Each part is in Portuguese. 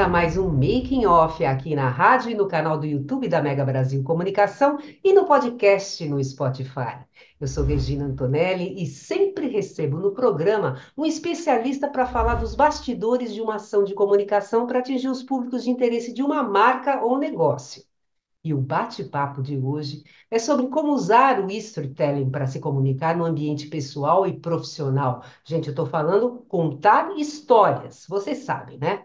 a mais um Making Off aqui na rádio e no canal do YouTube da Mega Brasil Comunicação e no podcast no Spotify. Eu sou Regina Antonelli e sempre recebo no programa um especialista para falar dos bastidores de uma ação de comunicação para atingir os públicos de interesse de uma marca ou negócio. E o bate-papo de hoje é sobre como usar o storytelling para se comunicar no ambiente pessoal e profissional. Gente, eu estou falando contar histórias, vocês sabem, né?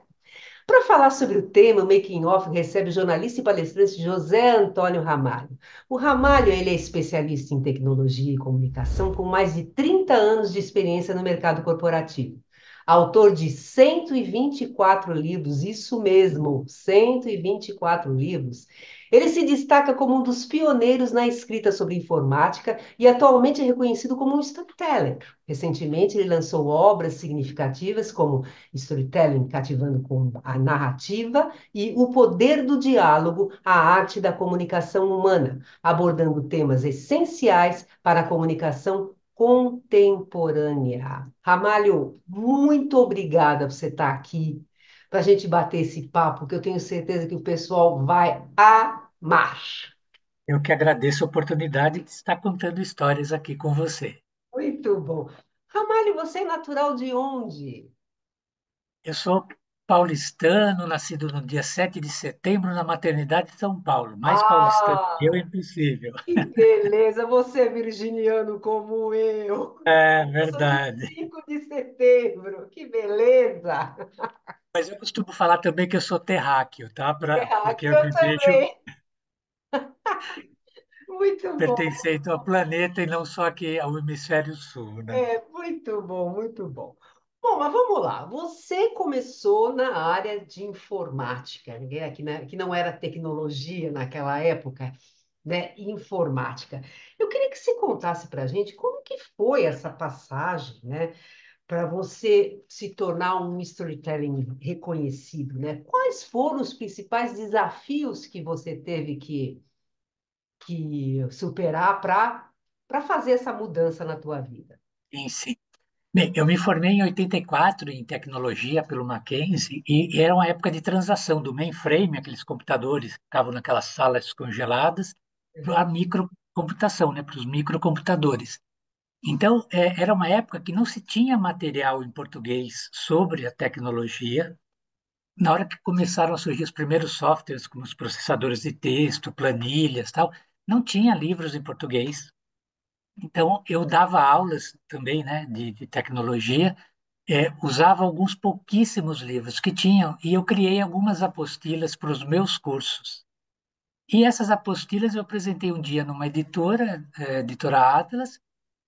Para falar sobre o tema, o Making Off recebe o jornalista e palestrante José Antônio Ramalho. O Ramalho, ele é especialista em tecnologia e comunicação com mais de 30 anos de experiência no mercado corporativo. Autor de 124 livros, isso mesmo, 124 livros. Ele se destaca como um dos pioneiros na escrita sobre informática e atualmente é reconhecido como um storyteller. Recentemente, ele lançou obras significativas como Storytelling cativando com a narrativa e o poder do diálogo, a arte da comunicação humana, abordando temas essenciais para a comunicação contemporânea. Ramalho, muito obrigada por você estar aqui para a gente bater esse papo, que eu tenho certeza que o pessoal vai amar. Eu que agradeço a oportunidade de estar contando histórias aqui com você. Muito bom. Ramalho, você é natural de onde? Eu sou paulistano, nascido no dia 7 de setembro na maternidade de São Paulo. Mais paulistano que eu, é Ah! impossível. Que beleza, você é virginiano como eu. É Eu sou de verdade. 5 de setembro, que beleza. Mas eu costumo falar também que eu sou terráqueo, tá? Aqui Porque eu eu me vejo também. Muito bom, pertencendo ao planeta e não só aqui ao hemisfério sul, né? muito bom, muito bom. Bom, mas vamos lá. Você começou na área de informática, né, que não era tecnologia naquela época, né? Informática. Eu queria que você contasse para a gente como que foi essa passagem, né? Para você se tornar um storytelling reconhecido, né? Quais foram os principais desafios que você teve que superar para fazer essa mudança na tua vida? Em si. Bem, eu me formei em 84 em tecnologia pelo Mackenzie e era uma época de transação do mainframe, aqueles computadores que ficavam naquelas salas congeladas, para a Uhum. microcomputação, né, para os microcomputadores. Então, era uma época que não se tinha material em português sobre a tecnologia. Na hora que começaram a surgir os primeiros softwares, como os processadores de texto, planilhas, tal, não tinha livros em português. Então, eu dava aulas também, né, de tecnologia, usava alguns pouquíssimos livros que tinham, e eu criei algumas apostilas para os meus cursos. E essas apostilas eu apresentei um dia numa editora, editora Atlas.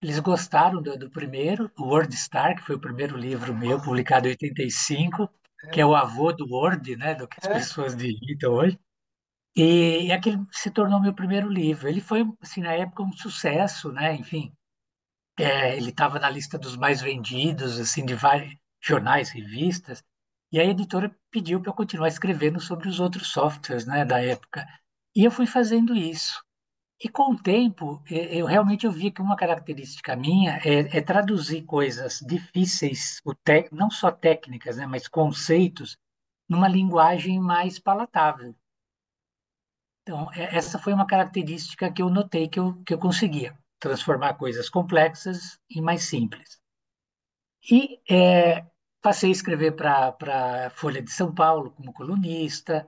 Eles gostaram do primeiro, o WordStar, que foi o primeiro livro meu, publicado em 85, que é o avô do Word, né, do que as É? pessoas digitam hoje. E aquele se tornou meu primeiro livro. Ele foi, assim, na época, um sucesso, né? Enfim, ele estava na lista dos mais vendidos, assim, de vários jornais, revistas. E a editora pediu para eu continuar escrevendo sobre os outros softwares, né, da época. E eu fui fazendo isso. E com o tempo, eu realmente eu vi que uma característica minha é traduzir coisas difíceis, não só técnicas, né, mas conceitos, numa linguagem mais palatável. Então, essa foi uma característica que eu notei que eu conseguia, transformar coisas complexas em mais simples. E passei a escrever para a Folha de São Paulo como colunista.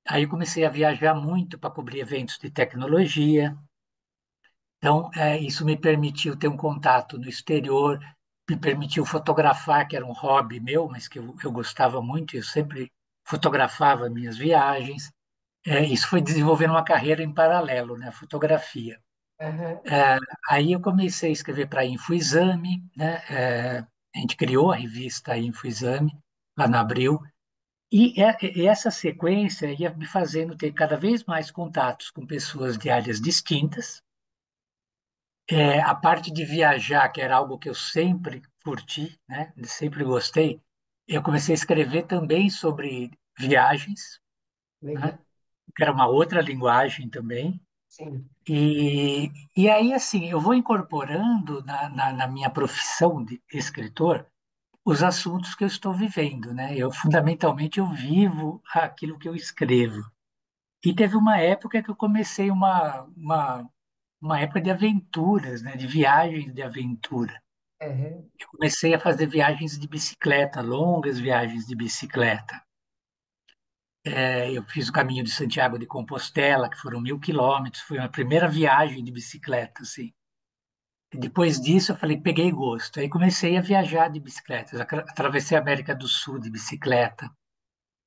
Aí eu comecei a viajar muito para cobrir eventos de tecnologia. Então, isso me permitiu ter um contato no exterior, me permitiu fotografar, que era um hobby meu, mas que eu gostava muito, eu sempre fotografava minhas viagens. Isso foi desenvolvendo uma carreira em paralelo, né, fotografia. Aham. É, Aí eu comecei a escrever para a InfoExame, né, a gente criou a revista InfoExame, lá na Abril, e essa sequência ia me fazendo ter cada vez mais contatos com pessoas de áreas distintas. A parte de viajar, que era algo que eu sempre curti, né? Sempre gostei, eu comecei a escrever também sobre viagens, né? Legal. Que era uma outra linguagem também. Sim. E aí, assim, eu vou incorporando na minha profissão de escritor os assuntos que eu estou vivendo, né? Fundamentalmente, eu vivo aquilo que eu escrevo. E teve uma época que eu comecei uma época de aventuras, né? De viagens de aventura. É, Eu comecei a fazer viagens de bicicleta, longas viagens de bicicleta. Eu fiz o caminho de Santiago de Compostela, que foram 1.000 quilômetros. Foi a primeira viagem de bicicleta, assim. Depois disso, eu falei, peguei gosto. Aí comecei a viajar de bicicleta. Atravessei a América do Sul de bicicleta.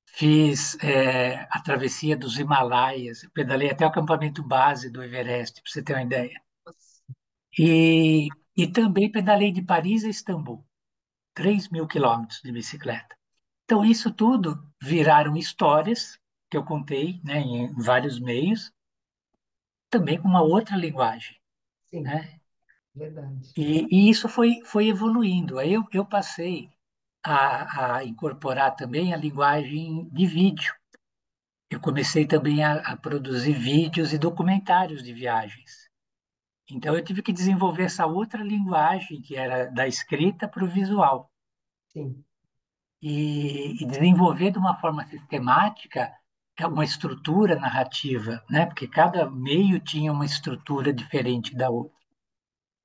Fiz a travessia dos Himalaias. Eu pedalei até o acampamento base do Everest, para você ter uma ideia. E também pedalei de Paris a Istambul, 3.000 quilômetros de bicicleta. Então, isso tudo viraram histórias que eu contei, né, em vários meios, também com uma outra linguagem, sim, né? verdade. E isso foi evoluindo. Aí eu passei a incorporar também a linguagem de vídeo. Eu comecei também a produzir vídeos e documentários de viagens. Então, eu tive que desenvolver essa outra linguagem, que era da escrita para o visual, Sim, e desenvolver de uma forma sistemática uma estrutura narrativa, né? Porque cada meio tinha uma estrutura diferente da outra.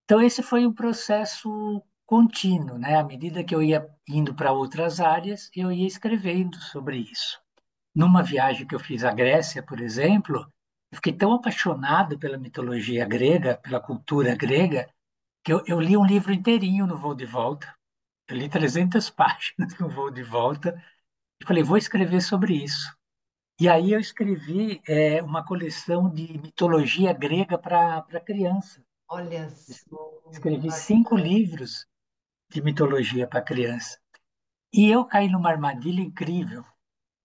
Então, esse foi um processo contínuo, né? À medida que eu ia indo para outras áreas, eu ia escrevendo sobre isso. Numa viagem que eu fiz à Grécia, por exemplo, eu fiquei tão apaixonado pela mitologia grega, pela cultura grega, que eu li um livro inteirinho no voo de volta. Eu li 300 páginas no voo de volta e falei, vou escrever sobre isso. E aí eu escrevi uma coleção de mitologia grega para criança. olha só, que Escrevi 5 bacana. livros de mitologia para criança. E eu caí numa armadilha incrível.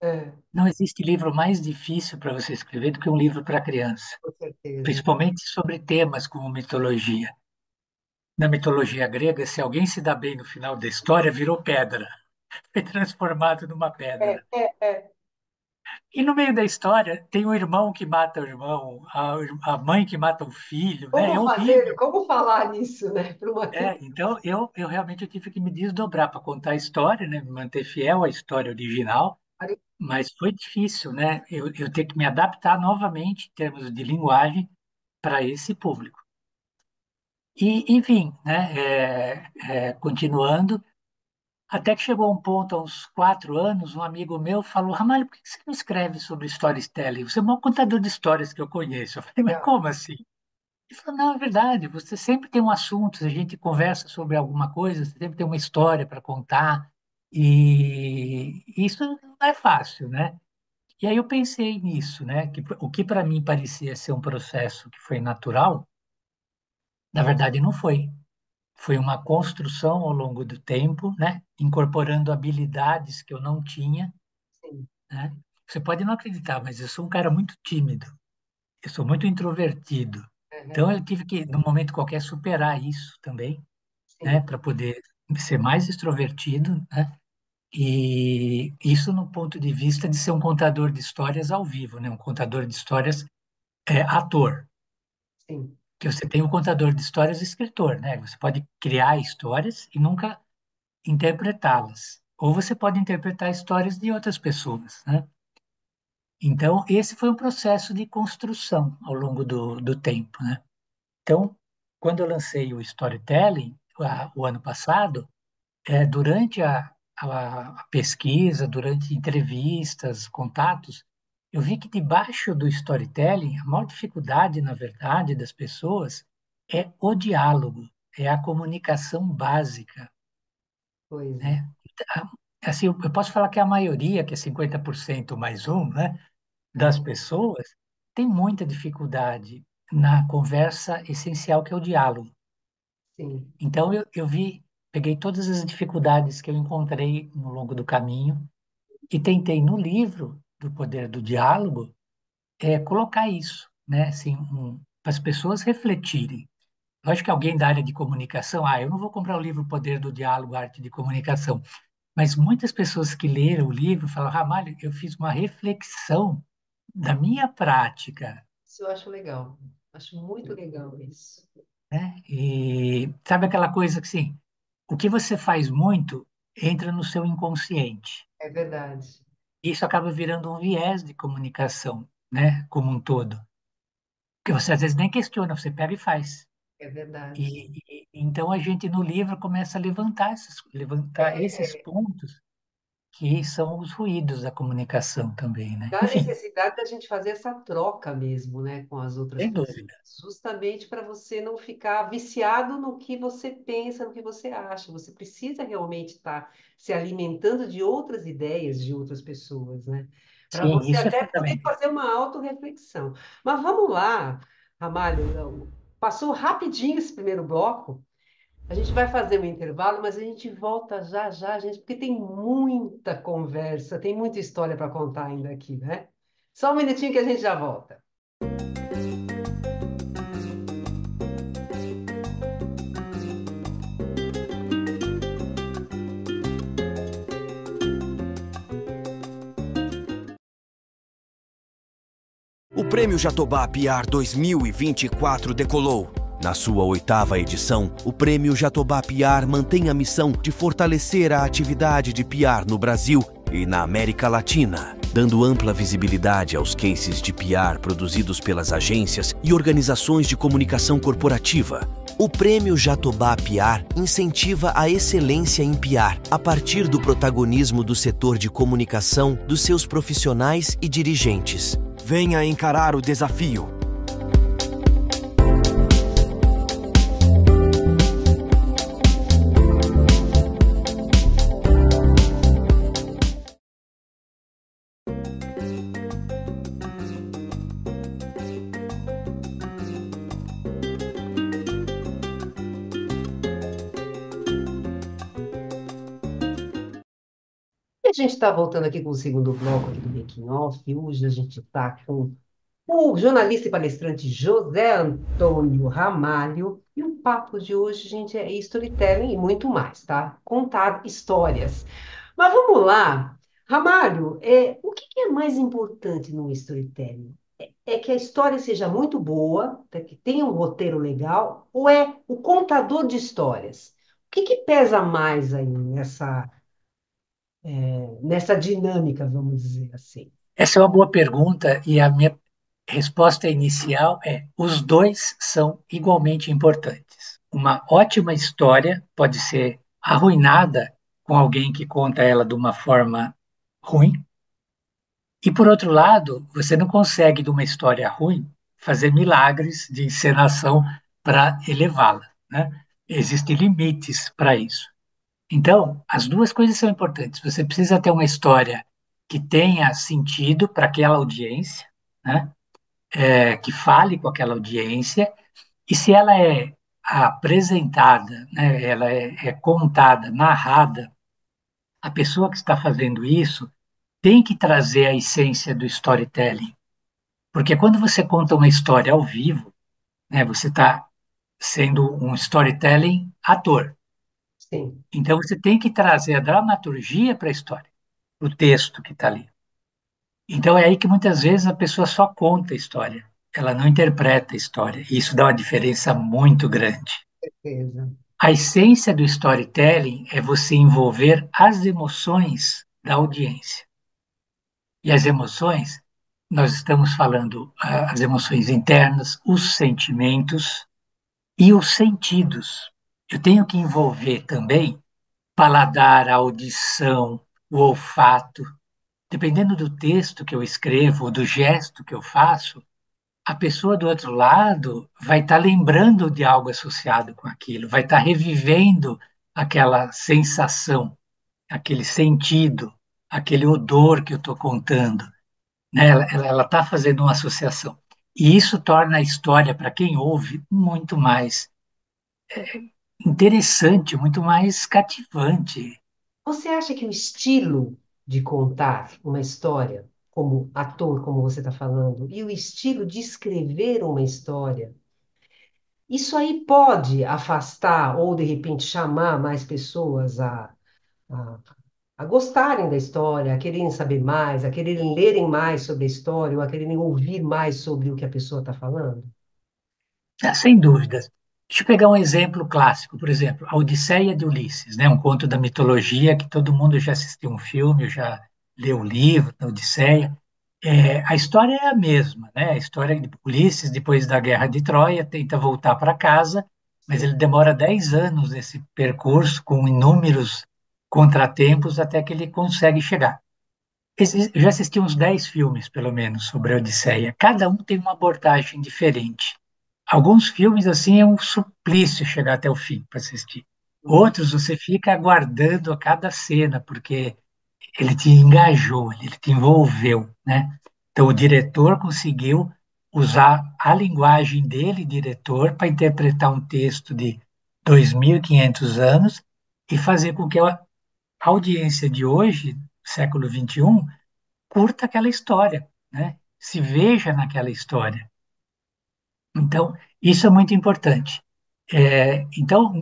É, Não existe livro mais difícil para você escrever do que um livro para criança, com certeza. principalmente sobre temas como mitologia. Na mitologia grega, se alguém se dá bem no final da história, virou pedra, foi transformado numa pedra. É. E no meio da história tem o irmão que mata o irmão, a mãe que mata o filho, né? É Como fazer, horrível. como falar nisso, né? Para uma criança. Então eu realmente eu tive que me desdobrar para contar a história, né? Me manter fiel à história original. Mas foi difícil, né? Eu ter que me adaptar novamente em termos de linguagem para esse público. E, enfim, né? Continuando, até que chegou um ponto, há uns 4 anos, um amigo meu falou: Ramalho, por que você não escreve sobre storytelling? Você é o maior contador de histórias que eu conheço. Eu falei, mas Legal. como assim? Ele falou: não, é verdade, você sempre tem um assunto, a gente conversa sobre alguma coisa, você sempre tem uma história para contar, e isso não é fácil, né? E aí eu pensei nisso, né? Que o que para mim parecia ser um processo que foi natural, na verdade não foi. Foi uma construção ao longo do tempo, né? Incorporando habilidades que eu não tinha, Sim. né? Você pode não acreditar, mas eu sou um cara muito tímido. Eu sou muito introvertido. Então Uhum. eu tive que, num momento qualquer, superar isso também, né? Sim. Para poder ser mais extrovertido, né? E isso no ponto de vista de ser um contador de histórias ao vivo, né? Um contador de histórias ator, Sim. que você tem o contador de histórias e escritor, né? Você pode criar histórias e nunca interpretá-las. Ou você pode interpretar histórias de outras pessoas, né? Então, esse foi um processo de construção ao longo do tempo, né? Então, quando eu lancei o Storytelling, o ano passado, durante a pesquisa, durante entrevistas, contatos, eu vi que debaixo do storytelling, a maior dificuldade, na verdade, das pessoas é o diálogo, é a comunicação básica, Pois é. né? Assim, eu posso falar que a maioria, que é 50% mais um, né, das Uhum. pessoas, tem muita dificuldade na conversa essencial, que é o diálogo. Sim. Então, peguei todas as dificuldades que eu encontrei no longo do caminho e tentei no livro do Poder do Diálogo colocar isso, né? Assim, para as pessoas refletirem. Lógico que alguém da área de comunicação, eu não vou comprar o livro Poder do Diálogo, Arte de Comunicação, mas muitas pessoas que leram o livro falam, Ramalho, eu fiz uma reflexão da minha prática, Isso eu acho legal. Acho muito legal isso. né? E sabe aquela coisa que, assim, o que você faz muito entra no seu inconsciente. É verdade, Isso acaba virando um viés de comunicação, né, como um todo. Porque você às vezes nem questiona, você pega e faz. é verdade. Então a gente no livro começa a levantar esses É, pontos que são os ruídos da comunicação também, né? da Enfim, necessidade da gente fazer essa troca mesmo, né, com as outras sem pessoas, dúvida. justamente para você não ficar viciado no que você pensa, no que você acha. Você precisa realmente estar se alimentando de outras ideias de outras pessoas, né? Para Sim, você isso é até poder fundamental. fazer uma autorreflexão. Mas vamos lá, Ramalho, passou rapidinho esse primeiro bloco. A gente vai fazer um intervalo, mas a gente volta já já, gente, porque tem muita conversa, tem muita história para contar ainda aqui, né? Só um minutinho que a gente já volta. O Prêmio Jatobá PR 2024 decolou. Na sua 8ª edição, o Prêmio Jatobá PR mantém a missão de fortalecer a atividade de PR no Brasil e na América Latina, dando ampla visibilidade aos cases de PR produzidos pelas agências e organizações de comunicação corporativa. O Prêmio Jatobá PR incentiva a excelência em PR a partir do protagonismo do setor de comunicação dos seus profissionais e dirigentes. Venha encarar o desafio. E a gente está voltando aqui com o segundo bloco aqui do Making Off. E hoje a gente está com o jornalista e palestrante José Antônio Ramalho. E o papo de hoje, gente, é storytelling e muito mais, tá? Contar histórias. Mas vamos lá. Ramalho, o que que é mais importante no storytelling? É que a história seja muito boa, que tenha um roteiro legal, ou é o contador de histórias? O que que pesa mais aí nessa dinâmica, vamos dizer assim? Essa é uma boa pergunta e a minha resposta inicial é: os dois são igualmente importantes. Uma ótima história pode ser arruinada com alguém que conta ela de uma forma ruim, e por outro lado, você não consegue de uma história ruim fazer milagres de encenação para elevá-la, né? Existem limites para isso. Então, as duas coisas são importantes. Você precisa ter uma história que tenha sentido para aquela audiência, né? Que fale com aquela audiência, e se ela é apresentada, né? Ela é contada, narrada, a pessoa que está fazendo isso tem que trazer a essência do storytelling. Porque quando você conta uma história ao vivo, né, você está sendo um storytelling ator. Sim, Então você tem que trazer a dramaturgia para a história, o texto que está ali. Então é aí que muitas vezes a pessoa só conta a história, ela não interpreta a história. E isso dá uma diferença muito grande. certeza. A essência do storytelling é você envolver as emoções da audiência. E as emoções, nós estamos falando as emoções internas, os sentimentos e os sentidos. Eu tenho que envolver também paladar, a audição, o olfato. Dependendo do texto que eu escrevo, do gesto que eu faço, a pessoa do outro lado vai estar lembrando de algo associado com aquilo, vai estar revivendo aquela sensação, aquele sentido, aquele odor que eu estou contando, né? Ela está fazendo uma associação. E isso torna a história, para quem ouve, muito mais interessante, muito mais cativante. Você acha que o estilo de contar uma história, como ator, como você está falando, e o estilo de escrever uma história, isso aí pode afastar ou, de repente, chamar mais pessoas a, a gostarem da história, a quererem saber mais, a quererem lerem mais sobre a história, ou a quererem ouvir mais sobre o que a pessoa está falando? Sem dúvidas. Deixa eu pegar um exemplo clássico, por exemplo, a Odisseia de Ulisses, né? Um conto da mitologia que todo mundo já assistiu um filme, já leu o livro da Odisseia. A história é a mesma, né? A história de Ulisses, depois da Guerra de Troia, tenta voltar para casa, mas Sim. ele demora 10 anos nesse percurso, com inúmeros contratempos, até que ele consegue chegar. Eu já assisti uns 10 filmes, pelo menos, sobre a Odisseia. Cada um tem uma abordagem diferente. Alguns filmes, assim, é um suplício chegar até o fim para assistir. Uhum. Outros, você fica aguardando a cada cena, porque ele te engajou, ele te envolveu, né? Então, o diretor conseguiu usar a linguagem dele, diretor, para interpretar um texto de 2.500 anos e fazer com que a audiência de hoje, século XXI, curta aquela história, né? Se veja naquela história. Então, isso é muito importante. Então,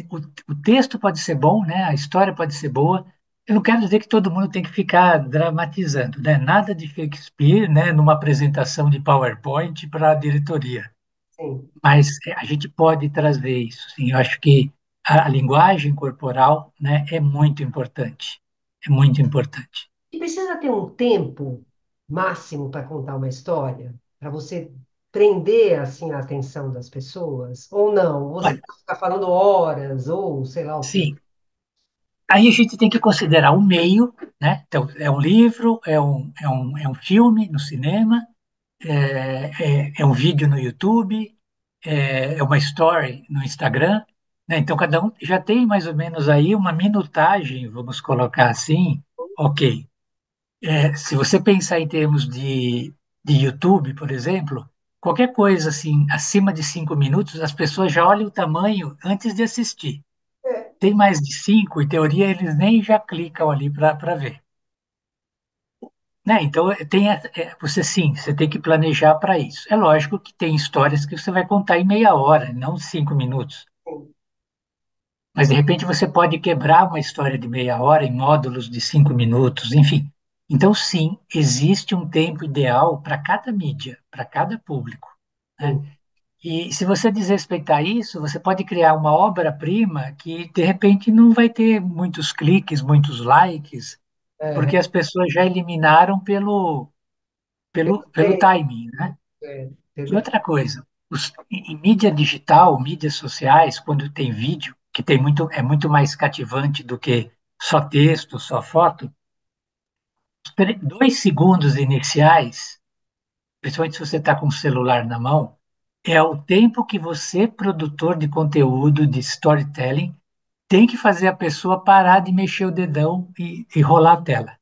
o texto pode ser bom, né? A história pode ser boa. Eu não quero dizer que todo mundo tem que ficar dramatizando, né? Nada de Shakespeare, né? Numa apresentação de PowerPoint para a diretoria. Sim. Mas a gente pode trazer isso, sim. Eu acho que a linguagem corporal, né, é muito importante. É muito importante. E precisa ter um tempo máximo para contar uma história, para você prender assim a atenção das pessoas, ou não? Você Olha, pode ficar falando horas, ou sei lá o quê. sim, aí a gente tem que considerar o meio, né? Então, é um livro, é um filme no cinema, é um vídeo no YouTube, é uma story no Instagram, né? Então, cada um já tem mais ou menos aí uma minutagem, vamos colocar assim, ok. Se você pensar em termos de YouTube, por exemplo, qualquer coisa assim, acima de 5 minutos, as pessoas já olham o tamanho antes de assistir. É, Tem mais de 5, em teoria, eles nem já clicam ali para ver. Né? Então, você sim, você tem que planejar para isso. É lógico que tem histórias que você vai contar em meia hora, não 5 minutos. sim, Mas, de repente, você pode quebrar uma história de meia hora em módulos de 5 minutos, enfim. Então, sim, existe um tempo ideal para cada mídia, para cada público. Né? sim. E se você desrespeitar isso, você pode criar uma obra-prima que, de repente, não vai ter muitos cliques, muitos likes, É, porque as pessoas já eliminaram pelo perfeito. timing, né? É, E outra coisa, em mídia digital, mídias sociais, quando tem vídeo, que é muito mais cativante do que só texto, só foto, 2 segundos iniciais, principalmente se você está com o celular na mão, é o tempo que você, produtor de conteúdo, de storytelling, tem que fazer a pessoa parar de mexer o dedão e rolar a tela.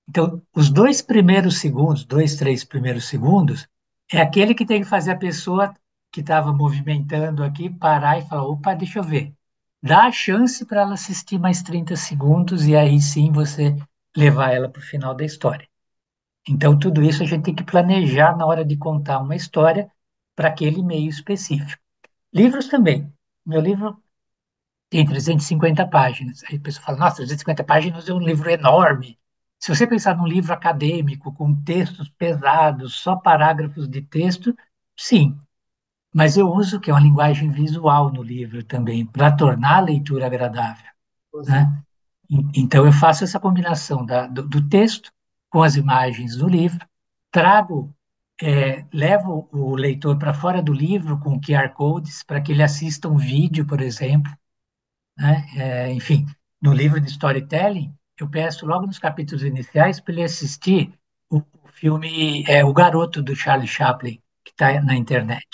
Então, os 2 primeiros segundos, 2, 3 primeiros segundos, é aquele que tem que fazer a pessoa que estava movimentando aqui parar e falar: opa, deixa eu ver. Dá a chance para ela assistir mais 30 segundos e aí sim você levar ela para o final da história. Então, tudo isso a gente tem que planejar na hora de contar uma história para aquele meio específico. Livros também. Meu livro tem 350 páginas. Aí a pessoa fala, nossa, 350 páginas é um livro enorme. Se você pensar num livro acadêmico, com textos pesados, só parágrafos de texto, sim. Mas eu uso que é uma linguagem visual no livro também, para tornar a leitura agradável, Você- né? Então eu faço essa combinação do texto com as imagens do livro, trago, levo o leitor para fora do livro com QR codes para que ele assista um vídeo, por exemplo, né? Enfim, no livro de storytelling, eu peço logo nos capítulos iniciais para ele assistir o filme O Garoto, do Charlie Chaplin, que está na internet.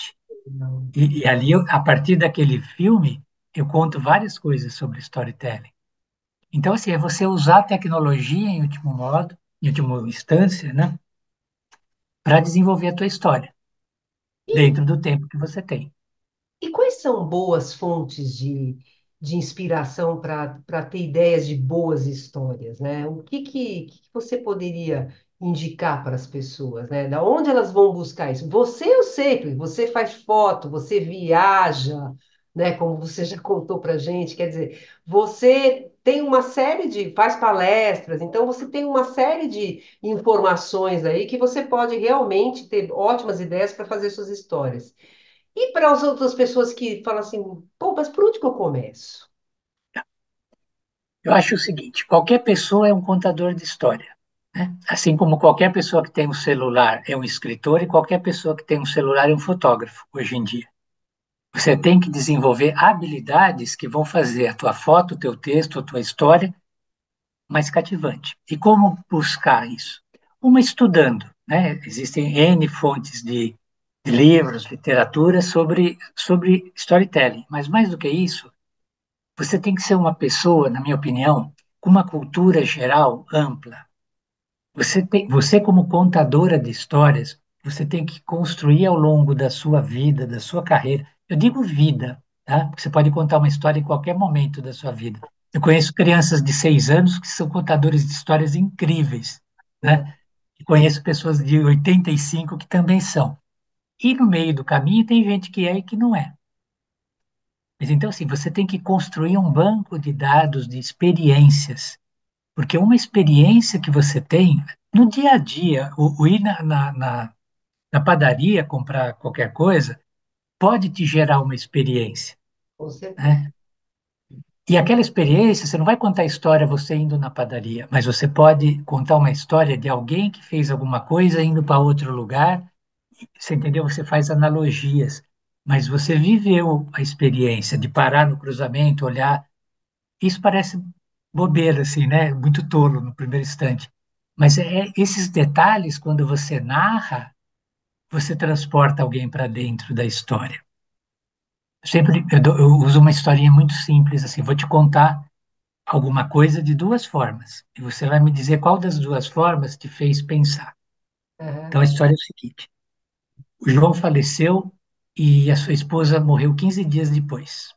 não. E ali, a partir daquele filme, eu conto várias coisas sobre storytelling. Então, assim, é você usar a tecnologia em último modo, em última instância, né, para desenvolver a tua história, E dentro do tempo que você tem. E quais são boas fontes de inspiração para ter ideias de boas histórias, né? O que você poderia indicar para as pessoas, né? Da onde elas vão buscar isso? Você, eu sei, porque você faz foto, você viaja, né? Como você já contou para gente, quer dizer, você tem uma série faz palestras, então você tem uma série de informações aí que você pode realmente ter ótimas ideias para fazer suas histórias. E para as outras pessoas que falam assim, pô, bom, mas por onde que eu começo? Eu acho o seguinte: qualquer pessoa é um contador de história, né? Assim como qualquer pessoa que tem um celular é um escritor e qualquer pessoa que tem um celular é um fotógrafo, hoje em dia. Você tem que desenvolver habilidades que vão fazer a tua foto, o teu texto, a tua história mais cativante. E como buscar isso? Uma, estudando, né? Existem N fontes de livros, literatura sobre storytelling, mas mais do que isso, você tem que ser uma pessoa, na minha opinião, com uma cultura geral ampla. Você como contadora de histórias, você tem que construir ao longo da sua vida, da sua carreira. Eu digo vida, tá? Porque você pode contar uma história em qualquer momento da sua vida. Eu conheço crianças de 6 anos que são contadores de histórias incríveis, É, né? E conheço pessoas de 85 que também são. E no meio do caminho tem gente que é e que não é. Mas então, assim, você tem que construir um banco de dados de experiências, porque uma experiência que você tem no dia a dia, o ir na padaria comprar qualquer coisa, pode te gerar uma experiência, com certeza. né? E aquela experiência, você não vai contar a história você indo na padaria, mas você pode contar uma história de alguém que fez alguma coisa indo para outro lugar. Você entendeu? Você faz analogias, mas você viveu a experiência de parar no cruzamento, olhar. Isso parece bobeira, assim, né? Muito tolo no primeiro instante. Mas esses detalhes, quando você narra, você transporta alguém para dentro da história. Eu uso uma historinha muito simples, assim, vou te contar alguma coisa de duas formas, e você vai me dizer qual das duas formas te fez pensar. Aham, Então, a história é o seguinte: o João faleceu e a sua esposa morreu 15 dias depois.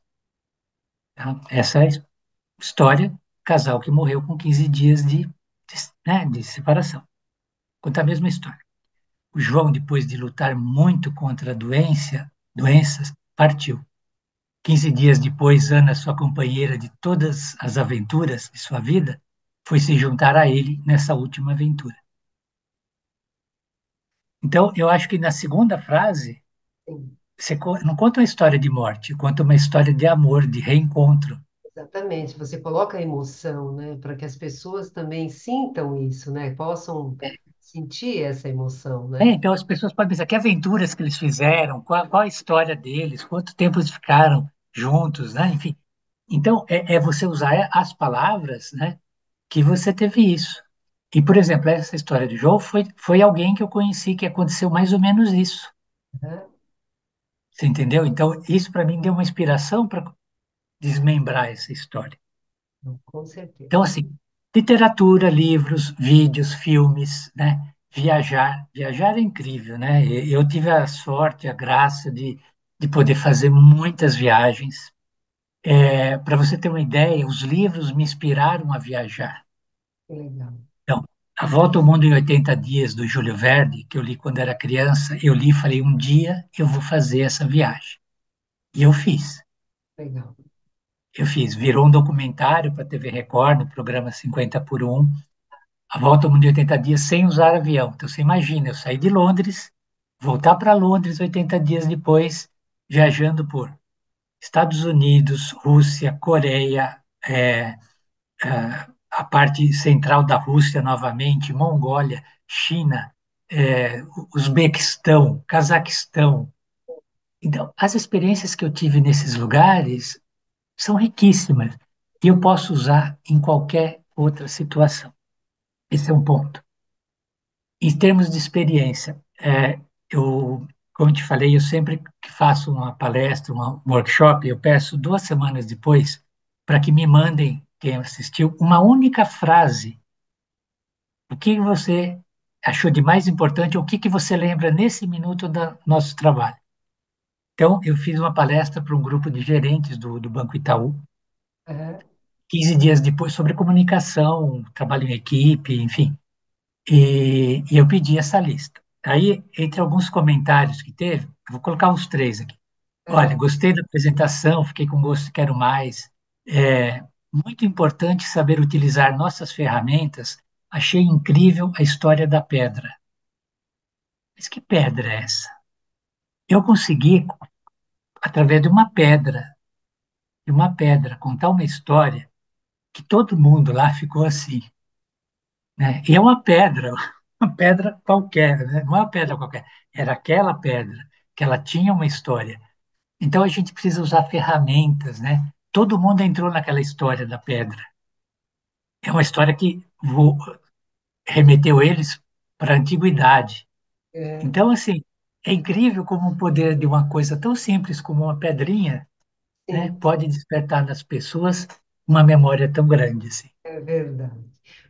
Tá? Essa é a história, casal que morreu com 15 dias de separação. Conta a mesma história. O João, depois de lutar muito contra a doenças, partiu. 15 dias depois, Ana, sua companheira de todas as aventuras de sua vida, foi se juntar a ele nessa última aventura. Então, eu acho que na segunda frase, sim, você não conta uma história de morte, conta uma história de amor, de reencontro. exatamente. Você coloca a emoção, né, para que as pessoas também sintam isso, né, possam sentir essa emoção, né? Então, as pessoas podem pensar que aventuras que eles fizeram, qual a história deles, quanto tempo eles ficaram juntos, né? Enfim. Então, é você usar as palavras, né, que você teve isso. E, por exemplo, essa história do João foi alguém que eu conheci que aconteceu mais ou menos isso. Aham, Você entendeu? Então, isso para mim deu uma inspiração para desmembrar essa história. com Então, certeza. assim, literatura, livros, vídeos, filmes, né? Viajar. Viajar é incrível, né? Eu tive a sorte, a graça de poder fazer muitas viagens. Para você ter uma ideia, os livros me inspiraram a viajar. Que legal. Então, A Volta ao Mundo em 80 Dias, do Júlio Verne, que eu li quando era criança, eu li e falei, um dia eu vou fazer essa viagem. E eu fiz. Legal. Eu fiz. Virou um documentário para a TV Record, no programa 50 por 1, A Volta ao Mundo em 80 Dias, sem usar avião. Então, você imagina, eu saí de Londres, voltar para Londres 80 dias depois, viajando por Estados Unidos, Rússia, Coreia, a parte central da Rússia novamente, Mongólia, China, Uzbequistão, Cazaquistão. Então, as experiências que eu tive nesses lugares são riquíssimas e eu posso usar em qualquer outra situação. Esse é um ponto. Em termos de experiência, como eu te falei, eu sempre que faço uma palestra, um workshop, eu peço 2 semanas depois para que me mandem, quem assistiu, uma única frase. O que você achou de mais importante? O que você lembra nesse minuto do nosso trabalho? Então, eu fiz uma palestra para um grupo de gerentes do Banco Itaú, Aham, 15 dias depois, sobre comunicação, trabalho em equipe, enfim. E eu pedi essa lista. Aí, entre alguns comentários que teve, eu vou colocar uns três aqui. Olha, aham, gostei da apresentação, fiquei com gosto, quero mais. É muito importante saber utilizar nossas ferramentas. Achei incrível a história da pedra. Mas que pedra é essa? Eu consegui, através de uma pedra, de uma pedra, contar uma história que todo mundo lá ficou assim, né? E é uma pedra, uma pedra qualquer, né? Não é uma pedra qualquer, era aquela pedra, que ela tinha uma história. Então a gente precisa usar ferramentas, né? Todo mundo entrou naquela história da pedra. É uma história que remeteu eles para a antiguidade. É, Então, assim, é incrível como o poder de uma coisa tão simples como uma pedrinha, né, sim, pode despertar nas pessoas uma memória tão grande, assim. é verdade.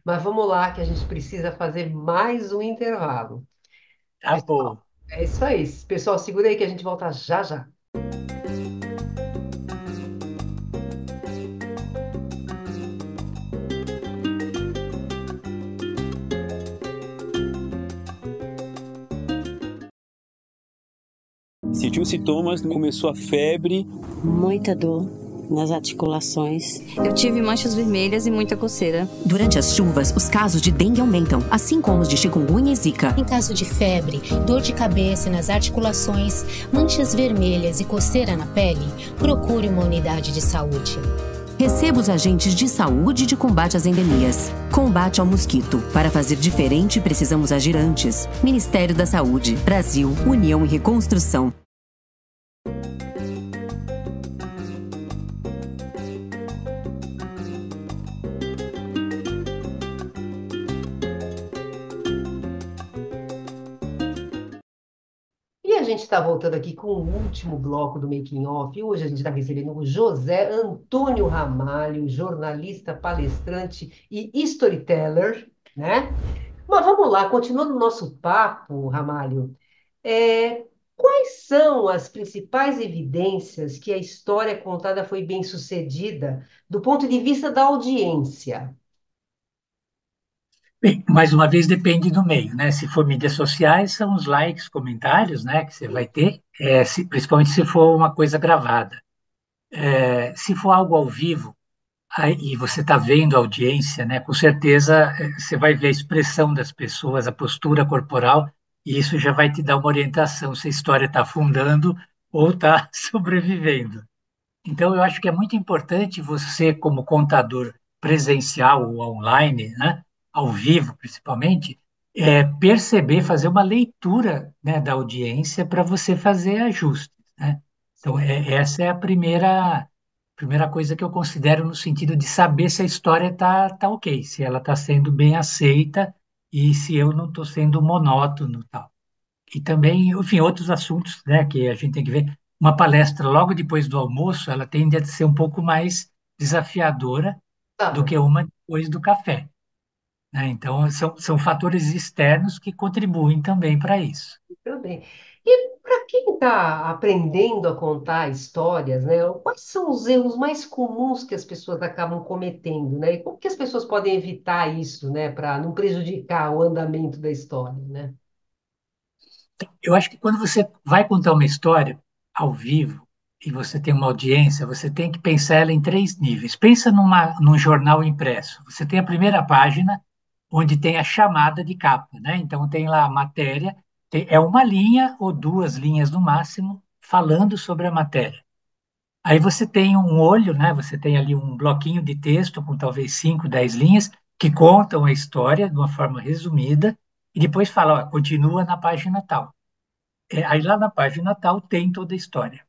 Mas vamos lá, que a gente precisa fazer mais um intervalo. Tá bom. Pessoal, é isso aí. Pessoal, segura aí que a gente volta já já. Sentiu sintomas, começou a febre. Muita dor nas articulações. Eu tive manchas vermelhas e muita coceira. Durante as chuvas, os casos de dengue aumentam, assim como os de chikungunya e zika. Em caso de febre, dor de cabeça nas articulações, manchas vermelhas e coceira na pele, procure uma unidade de saúde. Receba os agentes de saúde de combate às endemias. Combate ao mosquito. Para fazer diferente, precisamos agir antes. Ministério da Saúde. Brasil. União e Reconstrução. E a gente está voltando aqui com o último bloco do Making Off. E hoje a gente está recebendo o José Antônio Ramalho, jornalista, palestrante e storyteller, né? Mas vamos lá, continuando o nosso papo, Ramalho. Quais são as principais evidências que a história contada foi bem sucedida do ponto de vista da audiência? Bem, mais uma vez depende do meio, né? Se for mídias sociais, são os likes, comentários, né, que você vai ter, principalmente se for uma coisa gravada. Se for algo ao vivo, aí, e você está vendo a audiência, né, com certeza você vai ver a expressão das pessoas, a postura corporal, e isso já vai te dar uma orientação se a história está afundando ou está sobrevivendo. Então, eu acho que é muito importante você, como contador presencial ou online, né, ao vivo principalmente, perceber, fazer uma leitura, né, da audiência para você fazer ajustes, né? Então, Sim. essa é a primeira coisa que eu considero no sentido de saber se a história tá ok, se ela está sendo bem aceita e se eu não estou sendo monótono, tal. E também, enfim, outros assuntos, né, que a gente tem que ver. Uma palestra logo depois do almoço, ela tende a ser um pouco mais desafiadora do Tá, que uma depois do café, né? Então, são fatores externos que contribuem também para isso. tudo bem. E para quem está aprendendo a contar histórias, né, quais são os erros mais comuns que as pessoas acabam cometendo, né? E como que as pessoas podem evitar isso, né, para não prejudicar o andamento da história, né? Eu acho que quando você vai contar uma história ao vivo e você tem uma audiência, você tem que pensar ela em três níveis. Pensa num jornal impresso. Você tem a primeira página, onde tem a chamada de capa, né? Então tem lá a matéria, é uma linha ou duas linhas no máximo falando sobre a matéria. Aí você tem um olho, né? Você tem ali um bloquinho de texto com talvez 5, 10 linhas que contam a história de uma forma resumida e depois fala, ó, continua na página tal. Aí lá na página tal tem toda a história.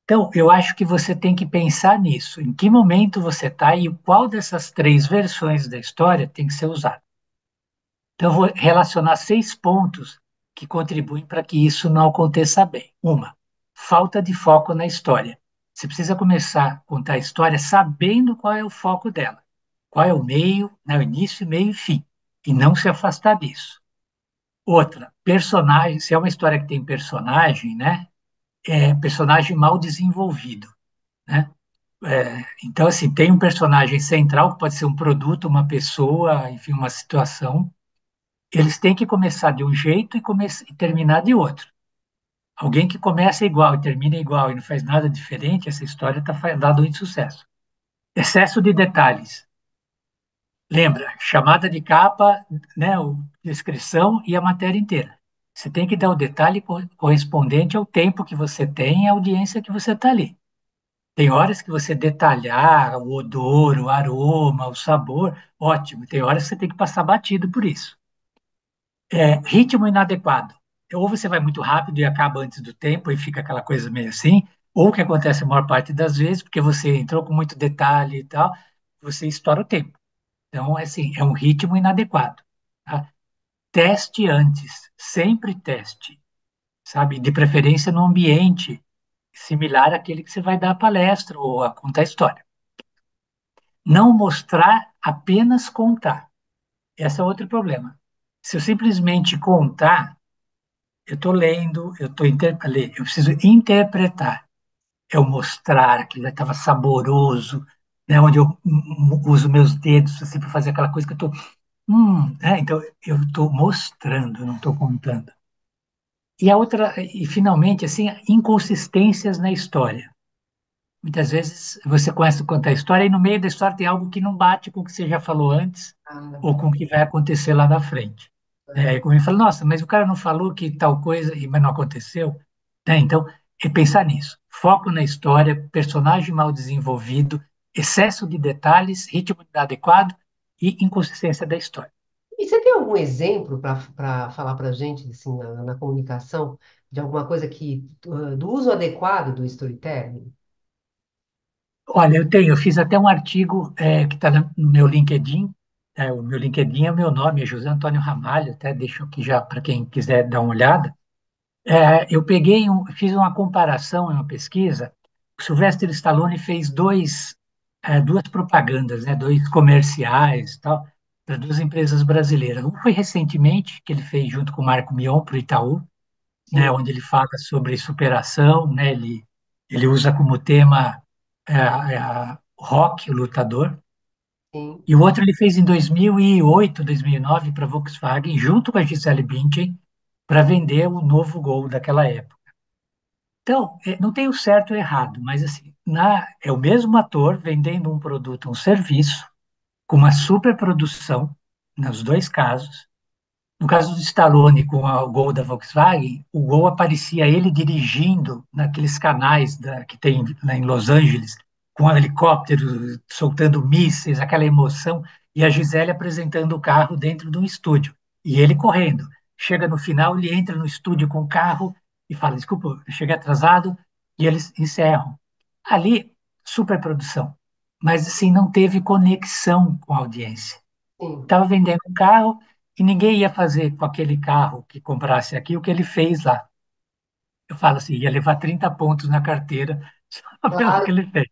Então, eu acho que você tem que pensar nisso, em que momento você está e qual dessas três versões da história tem que ser usada. Então, eu vou relacionar 6 pontos que contribuem para que isso não aconteça bem. Uma, falta de foco na história. Você precisa começar a contar a história sabendo qual é o foco dela, qual é o meio, né, o início, meio e fim, e não se afastar disso. Outra, personagem, se é uma história que tem personagem, né, personagem mal desenvolvido, né? Então, assim, tem um personagem central, que pode ser um produto, uma pessoa, enfim, uma situação. Eles têm que começar de um jeito e terminar de outro. Alguém que começa igual e termina igual e não faz nada diferente, essa história está dando insucesso. Excesso de detalhes. Lembra, chamada de capa, né, descrição e a matéria inteira. Você tem que dar o detalhe correspondente ao tempo que você tem e à audiência que você está ali. Tem horas que você detalhar o odor, o aroma, o sabor, ótimo. Tem horas que você tem que passar batido por isso. Ritmo inadequado. Ou você vai muito rápido e acaba antes do tempo e fica aquela coisa meio assim, ou o que acontece a maior parte das vezes, porque você entrou com muito detalhe e tal, você estoura o tempo. Então, assim, é um ritmo inadequado. Tá? Teste antes, sempre teste, sabe? De preferência no ambiente similar àquele que você vai dar a palestra ou a contar a história. Não mostrar, apenas contar. Esse é outro problema. Se eu simplesmente contar, eu estou lendo, eu preciso interpretar. Eu mostrar aquilo estava saboroso, né, onde eu uso meus dedos assim, para fazer aquela coisa que eu estou. Então, eu estou mostrando, não estou contando. E a outra, e finalmente, assim, inconsistências na história. Muitas vezes você começa a contar a história e no meio da história tem algo que não bate com o que você já falou antes Ah, ou com o que vai acontecer lá na frente. Aí comigo fala, nossa, mas o cara não falou que tal coisa, mas não aconteceu. Então, é pensar nisso. Foco na história, personagem mal desenvolvido, excesso de detalhes, ritmo inadequado e inconsistência da história. e você tem algum exemplo para falar para a gente, assim, na comunicação, de alguma coisa do uso adequado do storytelling? Olha, eu fiz até um artigo que está no meu LinkedIn. O meu LinkedIn é o meu nome, é José Antônio Ramalho, até deixo aqui já para quem quiser dar uma olhada. Eu fiz uma comparação em uma pesquisa. O Sylvester Stallone fez duas propagandas, né, dois comerciais, tal, para duas empresas brasileiras. Um foi recentemente, que ele fez junto com o Marco Mion para o Itaú, né, Sim, onde ele fala sobre superação, né, ele usa como tema rock, o lutador. sim. E o outro ele fez em 2008, 2009 para a Volkswagen, junto com a Gisele Bündchen, para vender o novo Gol daquela época. Então, não tem o certo e o errado, mas assim, é o mesmo ator vendendo um produto, um serviço, com uma superprodução, nos dois casos. No caso do Stallone com o Gol da Volkswagen, o Gol aparecia ele dirigindo naqueles canais que tem lá em Los Angeles, com um helicóptero soltando mísseis, aquela emoção, e a Gisele apresentando o carro dentro de um estúdio, e ele correndo. Chega no final, ele entra no estúdio com o carro e fala: desculpa, eu cheguei atrasado, e eles encerram. Ali, superprodução, mas assim, não teve conexão com a audiência. Sim. Estava vendendo um carro e ninguém ia fazer com aquele carro que comprasse aqui o que ele fez lá. Eu falo assim, ia levar 30 pontos na carteira só pelo que Claro, ele fez.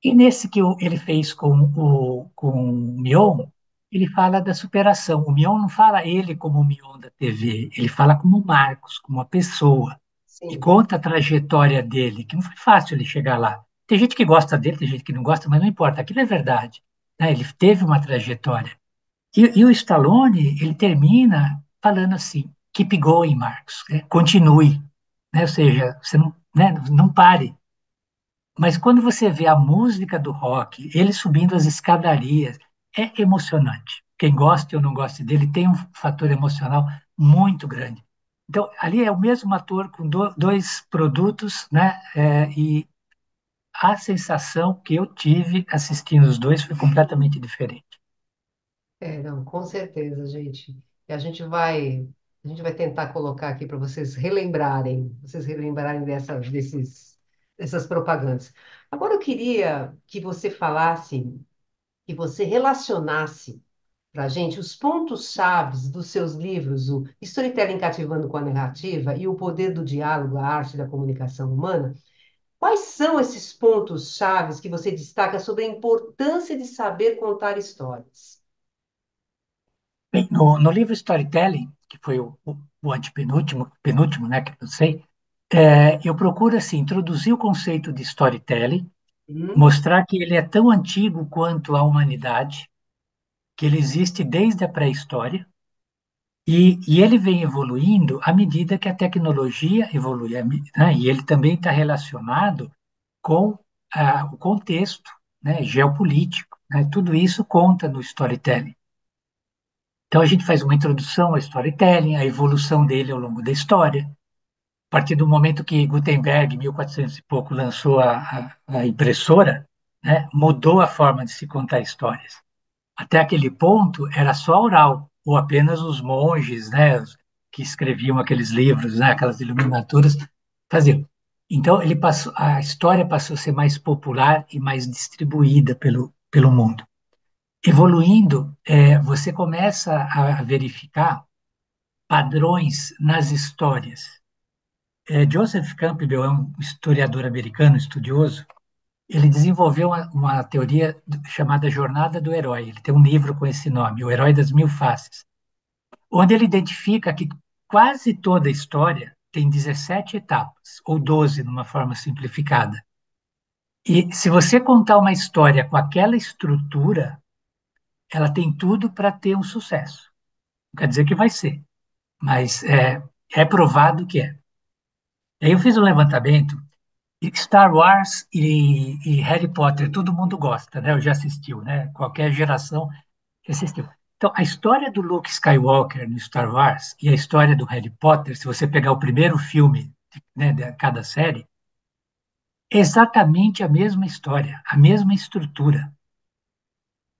E nesse que ele fez com o Mion, ele fala da superação. O Mion não fala ele como o Mion da TV, ele fala como o Marcos, como uma pessoa. E sim. conta a trajetória dele, que não foi fácil ele chegar lá. Tem gente que gosta dele, tem gente que não gosta, mas não importa, aquilo é verdade. Né? Ele teve uma trajetória. E o Stallone, ele termina falando assim, keep going, Marcos, né? Continue, né? Ou seja, você não, né? Não pare. Mas quando você vê a música do rock, ele subindo as escadarias, é emocionante. Quem gosta ou não gosta dele tem um fator emocional muito grande. Então, ali é o mesmo ator com dois produtos, né? E a sensação que eu tive assistindo os dois foi completamente diferente. Não, com certeza, gente. E a gente vai tentar colocar aqui para vocês relembrarem dessas propagandas. Agora eu queria que você falasse, que você relacionasse para a gente os pontos chaves dos seus livros, o Storytelling Cativando com a Narrativa e o Poder do Diálogo, a Arte da Comunicação Humana. Quais são esses pontos chaves que você destaca sobre a importância de saber contar histórias? Bem, no livro Storytelling, que foi o antepenúltimo, penúltimo, né, que eu sei, eu procuro assim, introduzir o conceito de storytelling, Hum? mostrar que ele é tão antigo quanto a humanidade, que ele existe desde a pré-história, e ele vem evoluindo à medida que a tecnologia evolui, né, e ele também está relacionado com o contexto, né, geopolítico, né, tudo isso conta no storytelling. Então, a gente faz uma introdução ao storytelling, a evolução dele ao longo da história. partir do momento que Gutenberg, 1400 e pouco, lançou a impressora, né, mudou a forma de se contar histórias. Até aquele ponto era só oral, ou apenas os monges, né, que escreviam aqueles livros, né, aquelas iluminaturas, faziam. Então a história passou a ser mais popular e mais distribuída pelo mundo. Evoluindo, você começa a verificar padrões nas histórias. Joseph Campbell é um historiador americano, estudioso. Ele desenvolveu uma teoria chamada Jornada do Herói. Ele tem um livro com esse nome, O Herói das Mil Faces, onde ele identifica que quase toda a história tem 17 etapas, ou 12, numa forma simplificada. E se você contar uma história com aquela estrutura, ela tem tudo para ter um sucesso. Não quer dizer que vai ser, mas é provado que é. Aí eu fiz um levantamento. Star Wars e Harry Potter, todo mundo gosta, né? Eu já assistiu, né? Qualquer geração já assistiu. Então, a história do Luke Skywalker no Star Wars e a história do Harry Potter, se você pegar o primeiro filme, né, de cada série, é exatamente a mesma história, a mesma estrutura.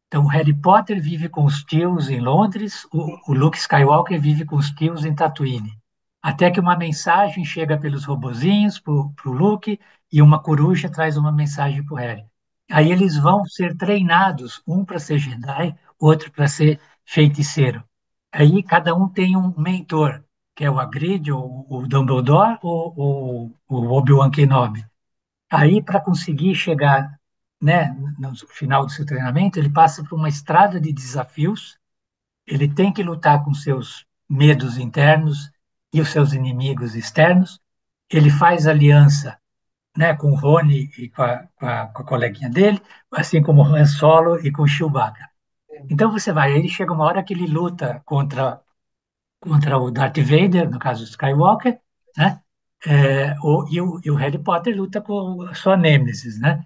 Então, o Harry Potter vive com os tios em Londres, o Luke Skywalker vive com os tios em Tatooine. Até que uma mensagem chega pelos robozinhos para o Luke e uma coruja traz uma mensagem para o Harry. Aí eles vão ser treinados, um para ser Jedi, outro para ser feiticeiro. Aí cada um tem um mentor, que é o Hagrid, o Dumbledore ou o Obi-Wan Kenobi. Aí, para conseguir chegar, né, no final do seu treinamento, ele passa por uma estrada de desafios. Ele tem que lutar com seus medos internos e os seus inimigos externos. Ele faz aliança, né, com o Rony e com a coleguinha dele, assim como o Han Solo e com o Chewbacca. Então você vai, ele chega uma hora que ele luta contra o Darth Vader, no caso o Skywalker, né? E o Harry Potter luta com a sua Nêmesis, né?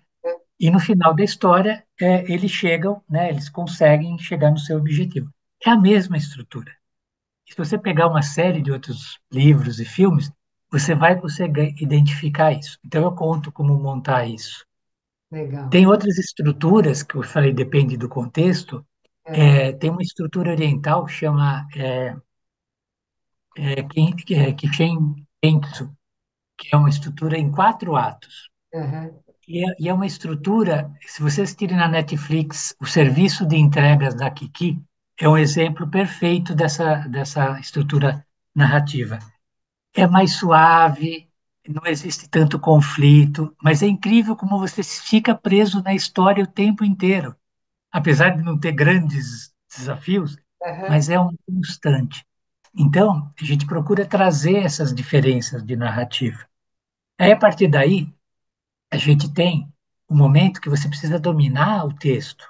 E no final da história, eles chegam, né? Eles conseguem chegar no seu objetivo. É a mesma estrutura. Se você pegar uma série de outros livros e filmes, você vai conseguir identificar isso. Então eu conto como montar isso. Legal. Tem outras estruturas que eu falei, depende do contexto. Tem uma estrutura oriental que chama Kintsu, que é uma estrutura em 4 atos. Uhum. E é uma estrutura, se vocês assistirem na Netflix, o serviço de entregas da Kiki é um exemplo perfeito dessa estrutura narrativa. É mais suave, não existe tanto conflito, mas é incrível como você fica preso na história o tempo inteiro. Apesar de não ter grandes desafios, Uhum. mas é um constante. Então, a gente procura trazer essas diferenças de narrativa. Aí, a partir daí, a gente tem um momento que você precisa dominar o texto,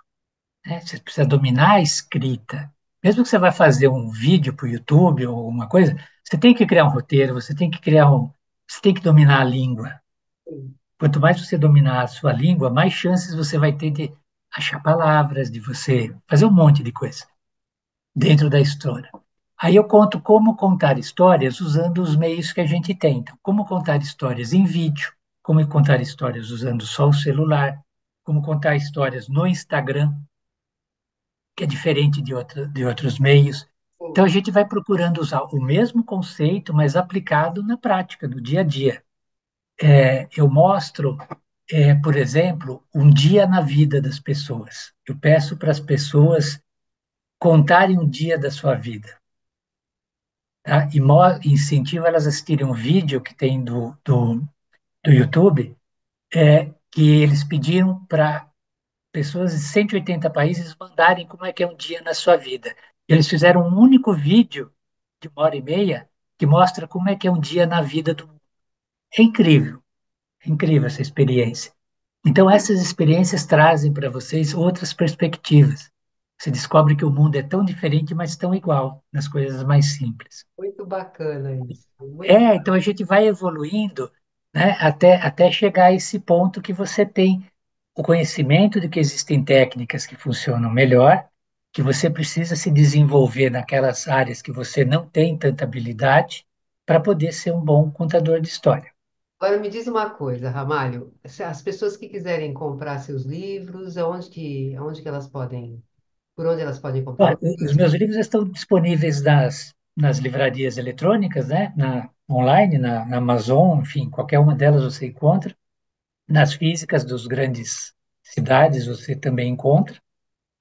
né? Você precisa dominar a escrita. Mesmo que você vai fazer um vídeo para o YouTube ou alguma coisa, você tem que criar um roteiro, você tem que dominar a língua. Quanto mais você dominar a sua língua, mais chances você vai ter de achar palavras, de você fazer um monte de coisa dentro da história. Aí eu conto como contar histórias usando os meios que a gente tem. Então, como contar histórias em vídeo, como contar histórias usando só o celular, como contar histórias no Instagram, que é diferente de outros meios. Então, a gente vai procurando usar o mesmo conceito, mas aplicado na prática, no dia a dia. Eu mostro, por exemplo, um dia na vida das pessoas. Eu peço para as pessoas contarem um dia da sua vida. Tá? E incentivo elas a assistirem um vídeo que tem do YouTube, que eles pediram para pessoas de 180 países mandarem como é que é um dia na sua vida. Eles fizeram um único vídeo de 1h30 que mostra como é que é um dia na vida do mundo. É incrível essa experiência. Então, essas experiências trazem para vocês outras perspectivas. Você descobre que o mundo é tão diferente, mas tão igual nas coisas mais simples. Muito bacana isso. Muito... Então a gente vai evoluindo, né, até chegar a esse ponto que você tem o conhecimento de que existem técnicas que funcionam melhor, que você precisa se desenvolver naquelas áreas que você não tem tanta habilidade, para poder ser um bom contador de história. Agora me diz uma coisa, Ramalho, as pessoas que quiserem comprar seus livros, aonde que elas podem, por onde elas podem comprar? Bom, os meus livros estão disponíveis nas livrarias eletrônicas, né? Online, na Amazon, enfim, qualquer uma delas você encontra. Nas físicas dos grandes cidades você também encontra.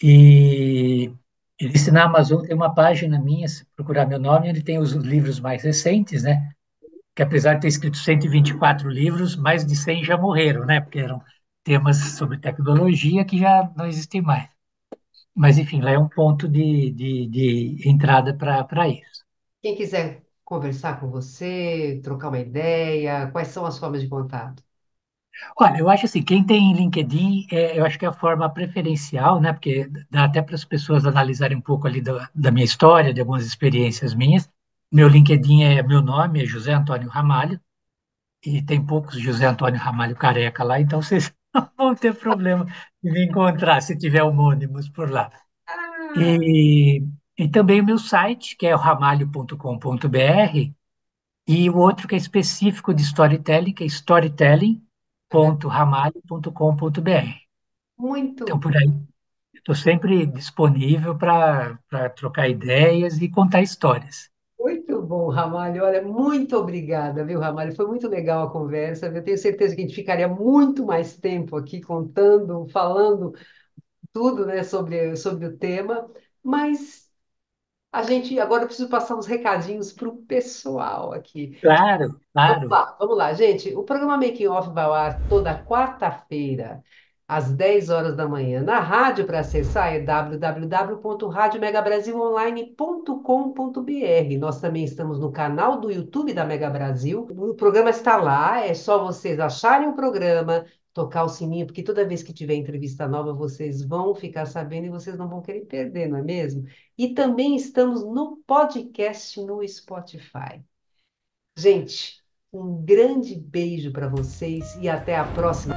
E se na Amazon tem uma página minha, se procurar meu nome, ele tem os livros mais recentes, né? Que apesar de ter escrito 124 livros, mais de 100 já morreram, né? Porque eram temas sobre tecnologia que já não existem mais. Mas, enfim, lá é um ponto de entrada para isso. Quem quiser conversar com você, trocar uma ideia, quais são as formas de contato? Olha, eu acho assim, quem tem LinkedIn, eu acho que é a forma preferencial, né? Porque dá até para as pessoas analisarem um pouco ali da minha história, de algumas experiências minhas. Meu LinkedIn meu nome é José Antônio Ramalho, e tem poucos José Antônio Ramalho careca lá, então vocês não vão ter problema de me encontrar se tiver homônimos por lá. Ah, E, e também o meu site, que é o ramalho.com.br, e o outro que é específico de storytelling, que é storytelling.ramalho.com.br. Então, muito por aí, estou sempre disponível para trocar ideias e contar histórias. Muito bom, Ramalho. Olha, muito obrigada, viu, Ramalho? Foi muito legal a conversa. Eu tenho certeza que a gente ficaria muito mais tempo aqui contando, falando tudo, né, sobre o tema, mas a gente agora eu preciso passar uns recadinhos para o pessoal aqui. Claro, claro. Vamos lá, gente. O programa Making Off vai ao ar toda quarta-feira, às 10 horas da manhã. Na rádio, para acessar, é www.radiomegabrasilonline.com.br. Nós também estamos no canal do YouTube da Mega Brasil. O programa está lá, é só vocês acharem o programa, tocar o sininho, porque toda vez que tiver entrevista nova, vocês vão ficar sabendo e vocês não vão querer perder, não é mesmo? E também estamos no podcast no Spotify. Gente, um grande beijo para vocês e até a próxima.